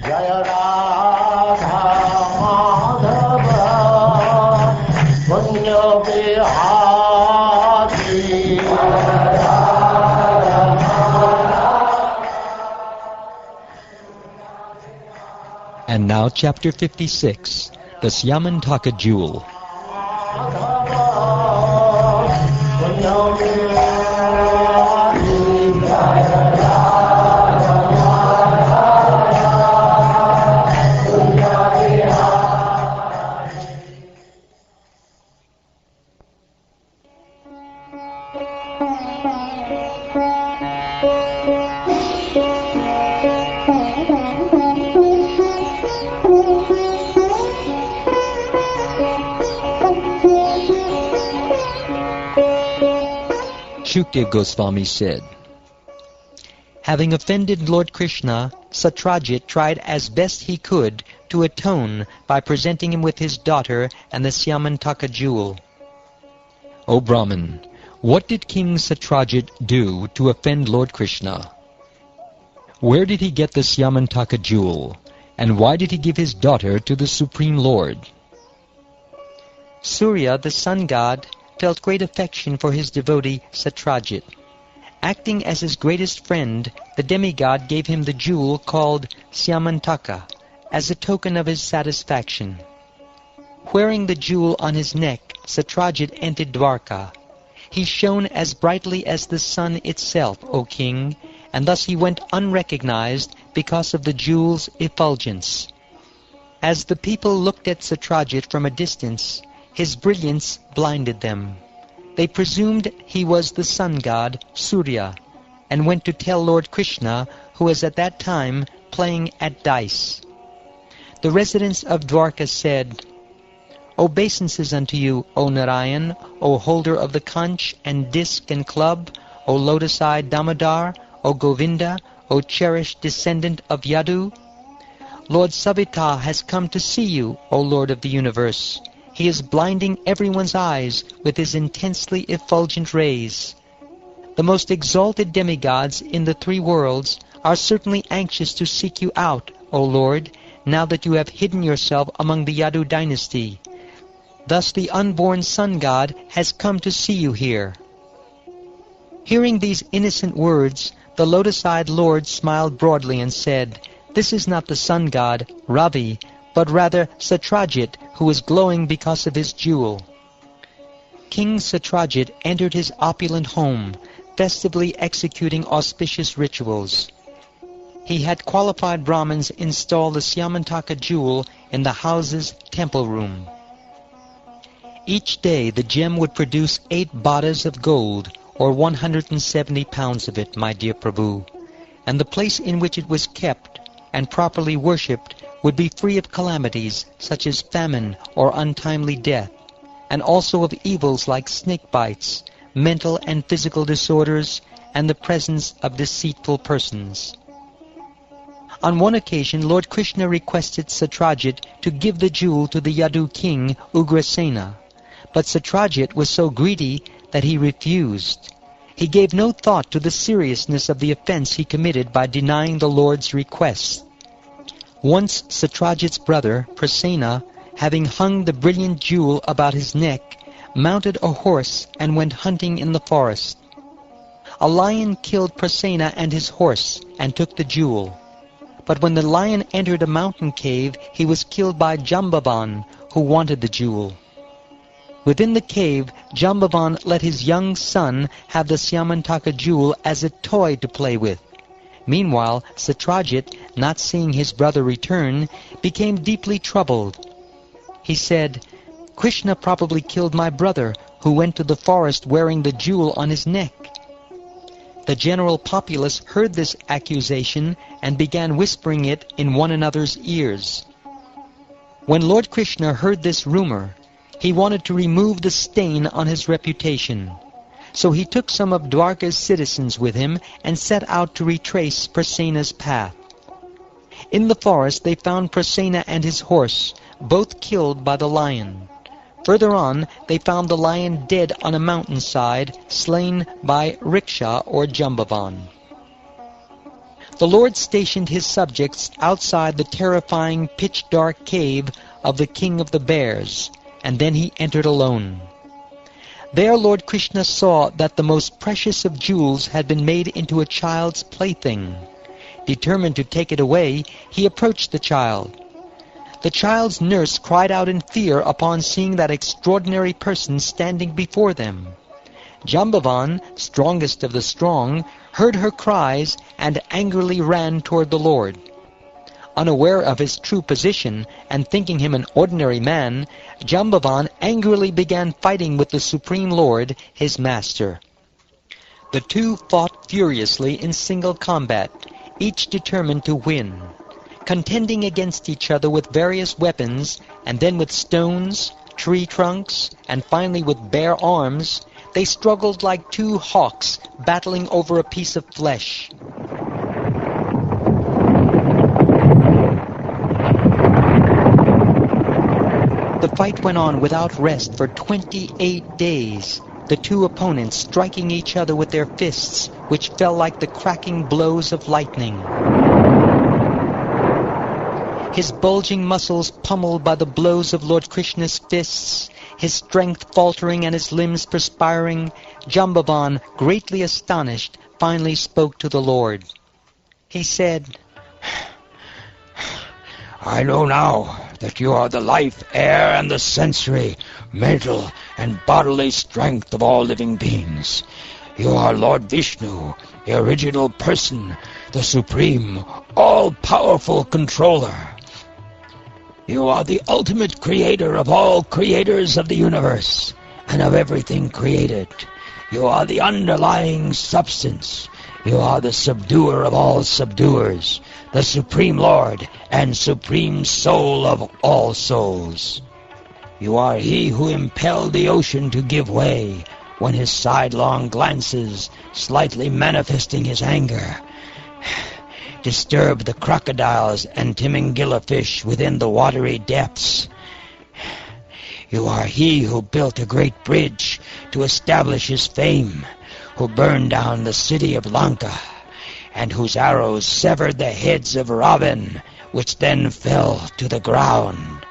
Jaya Radha Madhava Punya Bihari. And now chapter 56, the Syamantaka Jewel. Shukdev Goswami said, having offended Lord Krishna, Satyajit tried as best he could to atone by presenting him with his daughter and the Syamantaka jewel. O Brahman, what did King Satyajit do to offend Lord Krishna? Where did he get the Syamantaka jewel, and why did he give his daughter to the Supreme Lord? Surya, the sun god, felt great affection for his devotee Satyajit. Acting as his greatest friend, the demigod gave him the jewel called Syamantaka as a token of his satisfaction. Wearing the jewel on his neck, Satyajit entered Dwarka. He shone as brightly as the sun itself, O king, and thus he went unrecognized because of the jewel's effulgence. As the people looked at Satyajit from a distance, his brilliance blinded them. They presumed he was the sun god, Surya, and went to tell Lord Krishna, who was at that time playing at dice. The residents of Dwarka said, Obeisances unto you, O Narayan, O holder of the conch and disc and club, O lotus-eyed Damodar, O Govinda, O cherished descendant of Yadu. Lord Savita has come to see you, O Lord of the universe. He is blinding everyone's eyes with his intensely effulgent rays. The most exalted demigods in the three worlds are certainly anxious to seek you out, O Lord, now that you have hidden yourself among the Yadu dynasty. Thus the unborn sun god has come to see you here. Hearing these innocent words, the lotus-eyed Lord smiled broadly and said, This is not the sun god, Ravi, but rather Satyajit, who is glowing because of his jewel. King Satyajit entered his opulent home, festively executing auspicious rituals. He had qualified Brahmins install the Syamantaka jewel in the house's temple room. Each day the gem would produce 8 badas of gold, or 170 pounds of it, my dear Prabhu, and the place in which it was kept and properly worshipped would be free of calamities such as famine or untimely death, and also of evils like snake bites, mental and physical disorders, and the presence of deceitful persons. On one occasion, Lord Krishna requested Satyajit to give the jewel to the Yadu king Ugrasena, but Satyajit was so greedy that he refused. He gave no thought to the seriousness of the offense he committed by denying the Lord's request. Once Satyajit's brother, Prasena, having hung the brilliant jewel about his neck, mounted a horse and went hunting in the forest. A lion killed Prasena and his horse and took the jewel. But when the lion entered a mountain cave, he was killed by Jambavan, who wanted the jewel. Within the cave, Jambavan let his young son have the Syamantaka jewel as a toy to play with. Meanwhile, Satyajit, not seeing his brother return, became deeply troubled. He said, Krishna probably killed my brother, who went to the forest wearing the jewel on his neck. The general populace heard this accusation and began whispering it in one another's ears. When Lord Krishna heard this rumor, he wanted to remove the stain on his reputation. So he took some of Dwarka's citizens with him and set out to retrace Prasena's path. In the forest they found Prasena and his horse, both killed by the lion. Further on, they found the lion dead on a mountainside, slain by Riksha or Jambavan. The Lord stationed his subjects outside the terrifying pitch-dark cave of the King of the Bears, and then he entered alone. There Lord Krishna saw that the most precious of jewels had been made into a child's plaything. Determined to take it away, he approached the child. The child's nurse cried out in fear upon seeing that extraordinary person standing before them. Jambavan, strongest of the strong, heard her cries and angrily ran toward the Lord. Unaware of his true position and thinking him an ordinary man, Jambavan angrily began fighting with the Supreme Lord, his master. The two fought furiously in single combat, each determined to win. Contending against each other with various weapons, and then with stones, tree trunks, and finally with bare arms, they struggled like two hawks battling over a piece of flesh. The fight went on without rest for 28 days, the two opponents striking each other with their fists, which fell like the cracking blows of lightning. His bulging muscles pummeled by the blows of Lord Krishna's fists, his strength faltering and his limbs perspiring, Jambavan, greatly astonished, finally spoke to the Lord. He said, I know now that you are the life, air, and the sensory, mental, and bodily strength of all living beings. You are Lord Vishnu, the original person, the supreme, all-powerful controller. You are the ultimate creator of all creators of the universe and of everything created. You are the underlying substance. You are the subduer of all subduers, the supreme Lord and supreme soul of all souls. You are he who impelled the ocean to give way when his sidelong glances, slightly manifesting his anger, disturbed the crocodiles and Timingila fish within the watery depths. You are he who built a great bridge to establish his fame, who burned down the city of Lanka, and whose arrows severed the heads of Ravan, which then fell to the ground.